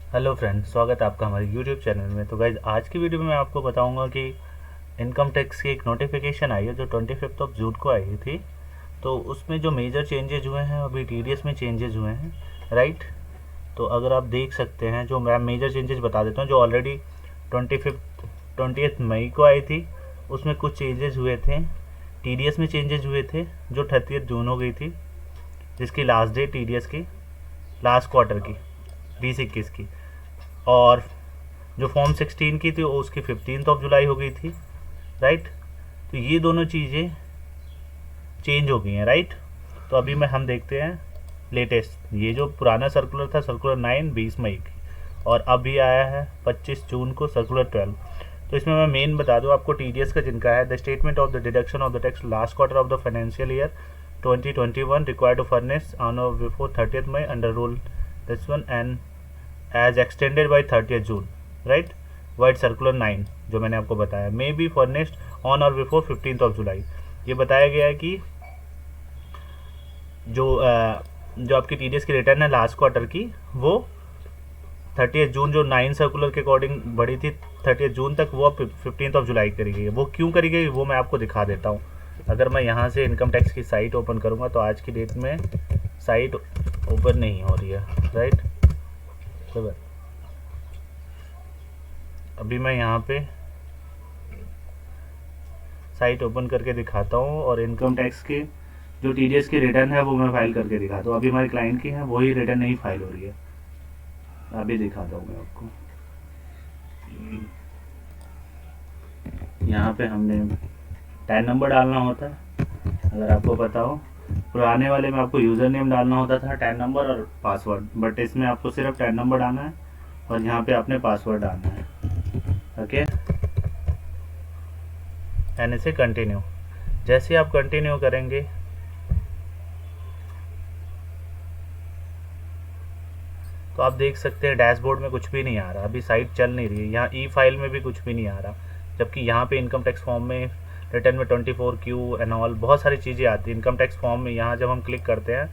Hello friends, स्वागत है आपका हमारे यूट्यूब चैनल में। तो गाइज, आज की वीडियो में मैं आपको बताऊंगा कि इनकम टैक्स की एक नोटिफिकेशन आई है जो 25 जून को आई थी। तो उसमें जो मेजर चेंजेज हुए हैं, अभी टीडीएस में चेंजेज हुए हैं, राइट। तो अगर आप देख सकते हैं, जो मैं मेजर चेंजेस बता देता हूँ, जो ऑलरेडी 20 मई को आई थी उसमें कुछ चेंजेस हुए थे। टीडीएस में चेंजेस हुए थे जो 30 जून हो गई थी, जिसकी लास्ट डेट टीडीएस की लास्ट क्वार्टर की 2021 की। और जो फॉर्म 16 की थी वो उसकी 15 जुलाई हो गई थी, राइट। तो ये दोनों चीज़ें चेंज हो गई हैं, राइट। तो अभी में हम देखते हैं लेटेस्ट, ये जो पुराना सर्कुलर था, सर्कुलर 9 20 मई की, और अभी आया है 25 जून को सर्कुलर 12। तो इसमें मैं मेन बता दूं आपको, टीडीएस का जिनका है, the statement of the deduction of the tax last quarter of the financial year 2021 required to furnish on or before 30 May under rule this one and as extended by 30 June, right. Vide circular 9 जो मैंने आपको बताया, may be furnished on or before 15 July. ये बताया गया है कि जो आपकी टीडीएस की रिटर्न है लास्ट क्वार्टर की, वो 30 जून, जो 9 सर्कुलर के अकॉर्डिंग बढ़ी थी 30 जून तक, वो अब 15 जुलाई करी गई है। वो क्यों करी गई वो मैं आपको दिखा देता हूँ। अगर मैं यहाँ से इनकम टैक्स की साइट ओपन करूँगा तो आज की डेट में साइट ओपन नहीं हो रही है, राइट। तो अभी मैं यहाँ पे साइट ओपन करके दिखाता हूँ और इनकम टैक्स के जो टीडीएस की रिटर्न है वो मैं फाइल करके दिखाता हूँ। अभी हमारे क्लाइंट की है वही रिटर्न नहीं फाइल हो रही है, अभी दिखाता हूँ मैं आपको। यहाँ पे हमने टैन नंबर डालना होता है, अगर आपको पता हो। पुराने वाले में आपको यूज़र नेम डालना होता था, टैन नंबर और पासवर्ड, बट इसमें आपको सिर्फ टैन नंबर डालना है और यहाँ पे आपने पासवर्ड डालना है, ओके। एंड इसे कंटिन्यू, जैसे आप कंटिन्यू करेंगे तो आप देख सकते हैं डैशबोर्ड में कुछ भी नहीं आ रहा, अभी साइट चल नहीं रही है। यहाँ ई फाइल में भी कुछ भी नहीं आ रहा, जबकि यहाँ पे इनकम टैक्स फॉर्म में रिटर्न में 24Q एंड ऑल बहुत सारी चीज़ें आती हैं इनकम टैक्स फॉर्म में। यहाँ जब हम क्लिक करते हैं,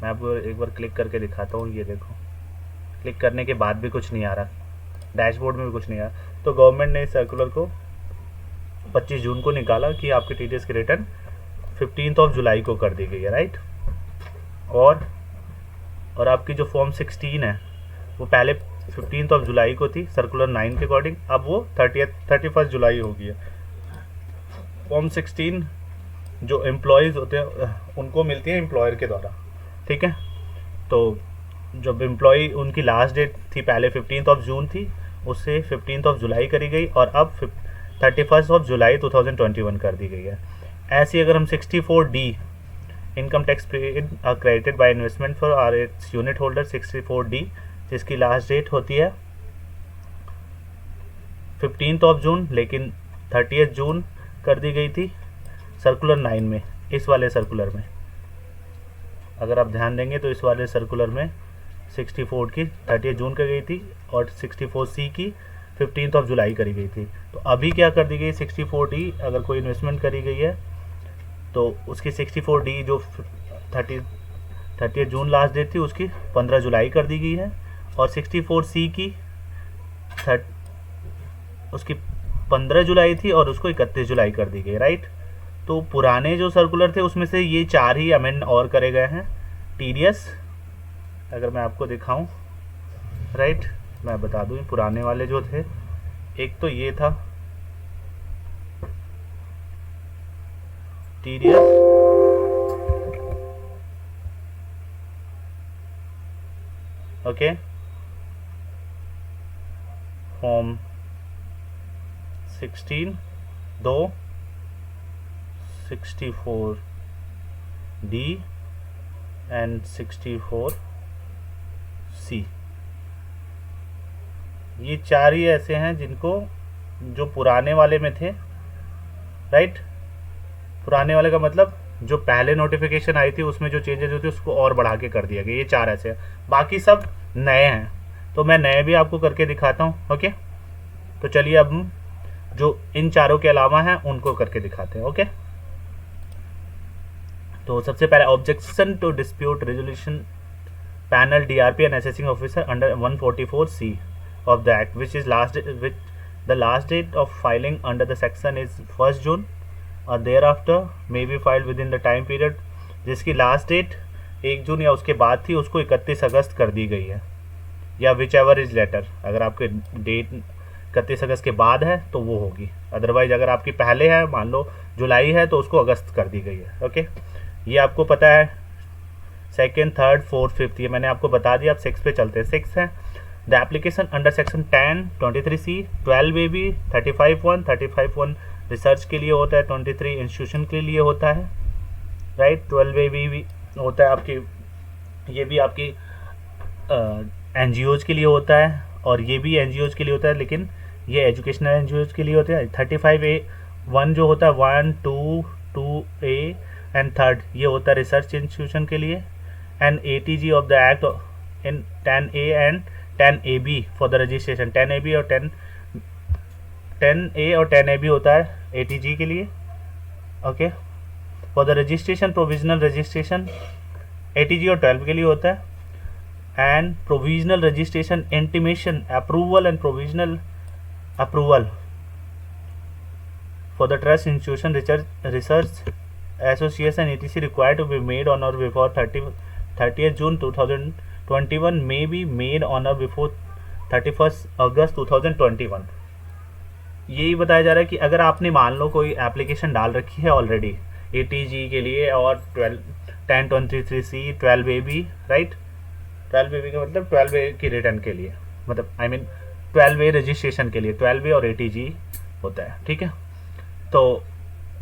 मैं आपको एक बार क्लिक करके दिखाता हूँ, ये देखो, क्लिक करने के बाद भी कुछ नहीं आ रहा, डैशबोर्ड में भी कुछ नहीं आ रहा। तो गवर्नमेंट ने इस सर्कुलर को 25 जून को निकाला कि आपकी टीडीएस की रिटर्न 15 जुलाई को कर दी गई है, राइट। और आपकी जो फॉर्म 16 है वो पहले 15 जुलाई को थी सर्कुलर 9 के अकॉर्डिंग, अब वो 31 जुलाई हो गई है। फॉर्म 16 जो एम्प्लॉयज़ होते हैं उनको मिलती है एम्प्लॉयर के द्वारा, ठीक है। तो जब एम्प्लॉय, उनकी लास्ट डेट थी पहले 15 जून थी, उससे 15 जुलाई करी गई और अब 31 जुलाई 2021 कर दी गई है। ऐसी अगर हम 64D income tax paid credited by investment for or its unit holder 64D, जिसकी लास्ट डेट होती है 15 जून, लेकिन 30 जून कर दी गई थी सर्कुलर 9 में। इस वाले सर्कुलर में अगर आप ध्यान देंगे तो इस वाले सर्कुलर में 64 की 30 जून कर गई थी और 64C की 15 जुलाई करी गई थी। तो अभी क्या कर दी गई, 64D अगर कोई इन्वेस्टमेंट करी गई है तो उसकी 64D जो 30 जून लास्ट डेट थी उसकी 15 जुलाई कर दी गई है, और 64C की उसकी 15 जुलाई थी और उसको 31 जुलाई कर दी गई, राइट। तो पुराने जो सर्कुलर थे उसमें से ये 4 ही अमेंड और करे गए हैं। टीडीएस अगर मैं आपको दिखाऊं, राइट, मैं बता दूं पुराने वाले जो थे, एक तो ये था टीडीएस, ओके, फॉर्म 16 दो 64D एंड 64C, ये 4 ही ऐसे हैं जिनको, जो पुराने वाले में थे, राइट। पुराने वाले का मतलब जो पहले नोटिफिकेशन आई थी उसमें जो चेंजेस होती उसको और बढ़ा के कर दिया गया। ये 4 ऐसे हैं, बाकी सब नए हैं। तो मैं नए भी आपको करके दिखाता हूँ, ओके। तो चलिए अब हम जो इन चारों के अलावा हैं उनको करके दिखाते हैं, ओके। तो सबसे पहले objection to dispute resolution panel DRP and assessing officer under 144C of the act, which the last date of filing under the section is 1st June or thereafter may be filed within the time period, जिसकी last date 1 जून या उसके बाद थी उसको 31 अगस्त कर दी गई है, या विच एवर इज लेटर। अगर आपके डेट 31 अगस्त के बाद है तो वो होगी, अदरवाइज अगर आपकी पहले है, मान लो जुलाई है, तो उसको अगस्त कर दी गई है। ओके, ये आपको पता है। सेकेंड, थर्ड, फोर्थ, फिफ्थ ये मैंने आपको बता दिया। अब 6 पे चलते हैं। 6 है the application under section 10 23C 12AB 35(1) 35(1) research के लिए होता है, 23 इंस्टीट्यूशन के लिए होता है, राइट। 12AB भी होता है आपकी, ये भी आपकी NGOs के लिए होता है, और ये भी NGOs के लिए होता है, लेकिन ये एजुकेशनल NGOs के लिए होता है। 35A(1) जो होता है 1, 2, 2A एंड थर्ड ये होता है रिसर्च इंस्टीट्यूशन के लिए। And ATG of the act in 10A and 10AB for the registration. 10A और 10AB होता है ATG के लिए। Okay, for the registration provisional registration ATG और 12 के लिए होता है। And provisional registration intimation approval and provisional approval for the trust institution research association ETC required to be made on or before 30th June 2021 may be made on or before 31st August 2021। यही बताया जा रहा है कि अगर आपने मान लो कोई एप्लीकेशन डाल रखी है ऑलरेडी ATG के लिए और 1023C 12AB, राइट। 12AB का मतलब 12A की रिटर्न के लिए, मतलब आई मीन 12A रजिस्ट्रेशन के लिए 12A और ATG होता है, ठीक है। तो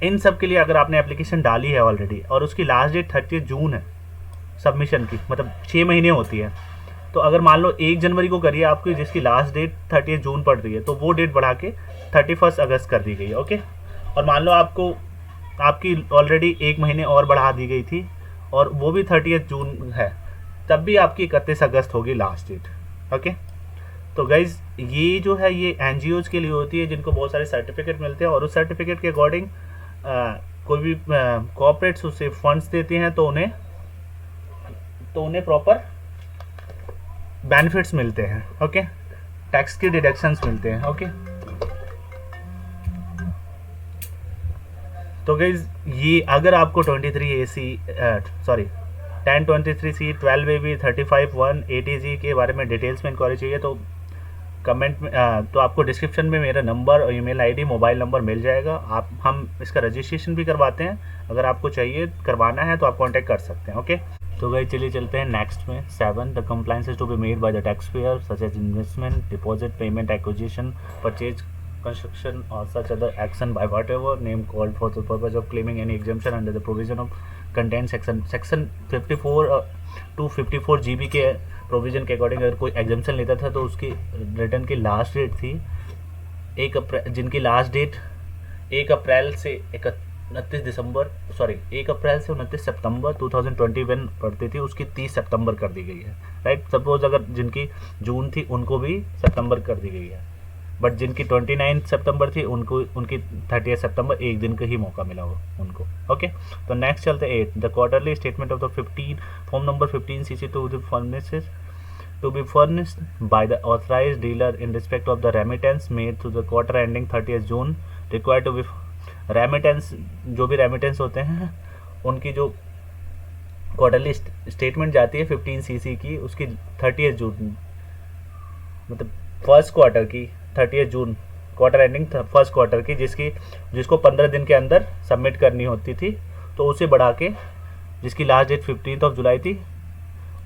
इन सब के लिए अगर आपने एप्लीकेशन डाली है ऑलरेडी और उसकी लास्ट डेट 30 जून है सबमिशन की, मतलब 6 महीने होती है, तो अगर मान लो 1 जनवरी को करिए आपकी, जिसकी लास्ट डेट 30 जून पड़ रही है, तो वो डेट बढ़ा के 31 अगस्त कर दी गई है। ओके, और मान लो आपकी ऑलरेडी 1 महीने और बढ़ा दी गई थी और वो भी 30 जून है, तब भी आपकी 31 अगस्त होगी लास्ट डेट। ओके, तो गाइज ये जो है ये NGOs के लिए होती है जिनको बहुत सारे सर्टिफिकेट मिलते हैं, और उस सर्टिफिकेट के अकॉर्डिंग कोई भी कॉर्पोरेट्स उससे फंड्स देते हैं तो उन्हें प्रॉपर बेनिफिट्स मिलते हैं। ओके, टैक्स के डिडक्शंस मिलते हैं। ओके, तो गाइज ये अगर आपको 1023C 12AB 35(1) ATG के बारे में डिटेल्स में इंक्वायरी चाहिए तो कमेंट में तो आपको डिस्क्रिप्शन में मेरा नंबर और ईमेल आईडी मोबाइल नंबर मिल जाएगा। हम इसका रजिस्ट्रेशन भी करवाते हैं, अगर आपको चाहिए करवाना है तो आप कांटेक्ट कर सकते हैं। ओके, तो गाइस चलिए चलते हैं नेक्स्ट में। 7 the compliances to be made by the tax payer such as investment deposit payment acquisition purchase construction or such other action by whatever name called for the purpose of claiming any exemption under the provision of contained section 54 to 54 GB के provision के according अगर कोई exemption लेता था तो उसकी return की last date थी 1 अप्रैल, जिनकी लास्ट डेट 1 अप्रैल से 29 सितंबर 2021 पड़ती थी, उसकी 30 सितंबर कर दी गई है, राइट। सपोज अगर जिनकी जून थी उनको भी सितंबर कर दी गई है, बट जिनकी 29 सितंबर थी उनकी 30 सितंबर एक दिन का ही मौका मिला हो उनको। ओके, तो नेक्स्ट चलते 8 the quarterly statement of the 15 form number 15CC to be furnished by the authorized dealer in respect of the remittance made to the quarter ending 30th June required to be remittance, जो भी remittance होते हैं उनकी जो quarterly statement जाती है 15CC की, उसकी 30th जून मतलब फर्स्ट क्वार्टर की 30th जून क्वार्टर एंडिंग फर्स्ट क्वार्टर की, जिसको 15 दिन के अंदर सबमिट करनी होती थी, तो उसे बढ़ा के जिसकी लास्ट डेट 15 जुलाई थी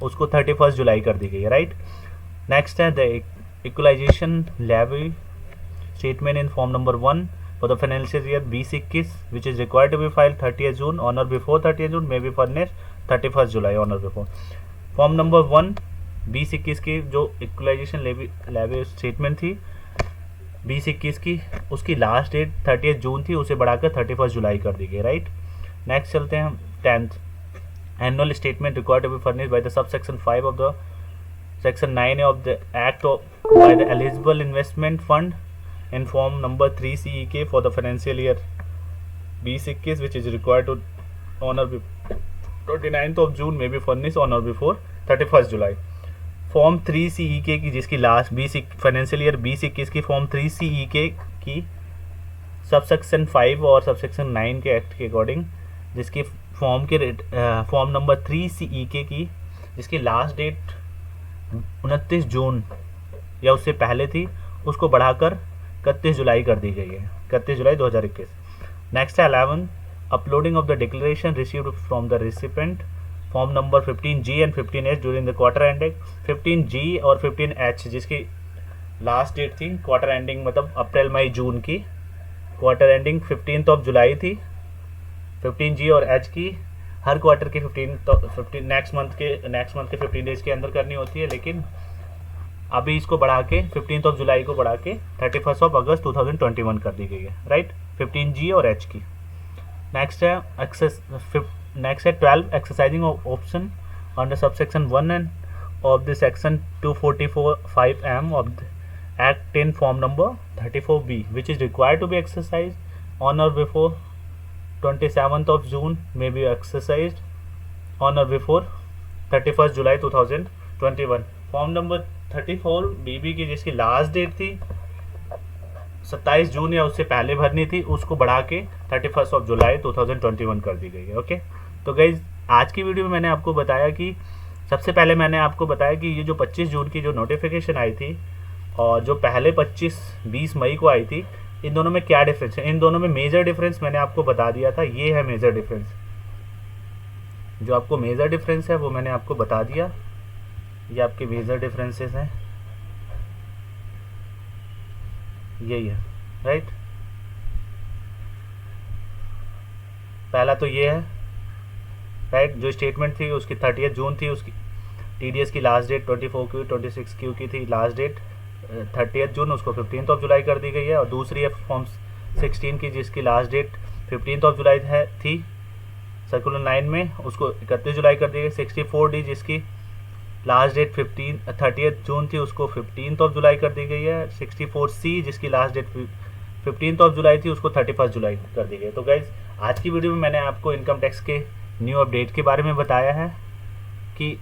उसको 31 जुलाई कर दी गई है, राइट। नेक्स्ट है the equalisation levy statement in form number 1 for the financial year 2021 which is required to be filed 30th June on or before 30th June may be furnished 31 July on or before. Form number 1 2021 की जो equalisation levy statement थी 2021 की, उसकी last date 30th जून थी, उसे बढ़ाकर 31 जुलाई कर दी गई, राइट। नेक्स्ट चलते हैं 10th annual statement required to be furnished by the sub section 5 of the section 9 of the act by the eligible investment fund in form number 3 CEK for the financial year 2021 which is required to on or 29th of June may be furnished on or before 31 July. Form 3 CEK की जिसकी last financial year 20-21 की form 3 CEK की subsection 5 और subsection 9 के act के according जिसकी form number 3 CEK की जिसकी लास्ट डेट 29 जून या उससे पहले थी, उसको बढ़ाकर 31 जुलाई कर दी गई है, 31 जुलाई 2021। नेक्स्ट है 11, uploading of the declaration received from the recipient, form number 15G and 15H during the quarter ending. 15G और 15H जिसकी लास्ट डेट थी क्वार्टर एंडिंग मतलब अप्रैल मई जून की, क्वार्टर एंडिंग 15 जुलाई थी। 15G और H की हर क्वार्टर के 15 नेक्स्ट मंथ के 15 डेज के अंदर करनी होती है, लेकिन अभी इसको बढ़ा के 15 जुलाई को बढ़ा के 31 अगस्त 2021 कर दी गई है, राइट। 15G और H की। नेक्स्ट है 12, exercising option under subsection 1 end of the section 244(5)(m) of the act in form number 34B which is required to be exercised on or before 27th June may be exercised on or before 31 July 2021। Form number 34BB की जिसकी last date थी 27 जून या उससे पहले भरनी थी, उसको बढ़ा के 31 जुलाई 2021 कर दी गई है। ओके, तो गाइज आज की वीडियो में मैंने आपको बताया कि सबसे पहले मैंने आपको बताया कि ये जो 25 जून की जो नोटिफिकेशन आई थी और जो पहले 20 मई को आई थी, इन दोनों में क्या डिफरेंस है। इन दोनों में मेजर डिफरेंस मैंने आपको बता दिया था, ये है मेजर डिफरेंस। जो आपको मेजर डिफरेंस है वो मैंने आपको बता दिया, ये आपके मेजर डिफरेंसेस हैं, यही है, राइट। पहला तो ये है, राइट। जो स्टेटमेंट थी उसकी 30 जून थी, उसकी TDS की लास्ट डेट 24Q 26Q की थी लास्ट डेट 30 जून, उसको 15 जुलाई कर दी गई है। और दूसरी है फॉर्म 16 की जिसकी लास्ट डेट 15 जुलाई थी सर्कुलर 9 में, उसको 31 जुलाई कर दी गई। 64D जिसकी लास्ट डेट 30 जून थी, उसको 15 जुलाई कर दी गई है। 64C जिसकी लास्ट डेट 15 जुलाई थी, उसको 31 जुलाई कर दी गई। तो गाइज आज की वीडियो में मैंने आपको इनकम टैक्स के न्यू अपडेट के बारे में बताया है कि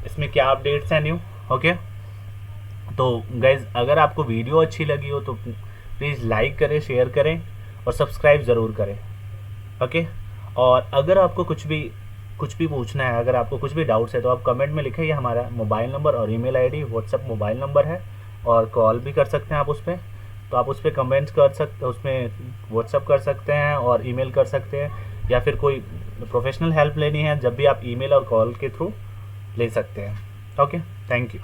इसमें क्या अपडेट्स हैं न्यू। ओके, तो गाइज अगर आपको वीडियो अच्छी लगी हो तो प्लीज़ लाइक करें, शेयर करें और सब्सक्राइब ज़रूर करें। ओके, और अगर आपको कुछ भी पूछना है, अगर आपको कुछ भी डाउट्स है तो आप कमेंट में लिखें। ये हमारा मोबाइल नंबर और email ID WhatsApp mobile number है, और कॉल भी कर सकते हैं आप उस पर। तो आप उस पर कमेंट्स कर सकते, उसमें व्हाट्सएप कर सकते हैं और ईमेल कर सकते हैं, या फिर कोई प्रोफेशनल हेल्प लेनी है जब भी आप ईमेल और कॉल के थ्रू ले सकते हैं। Okay, thank you.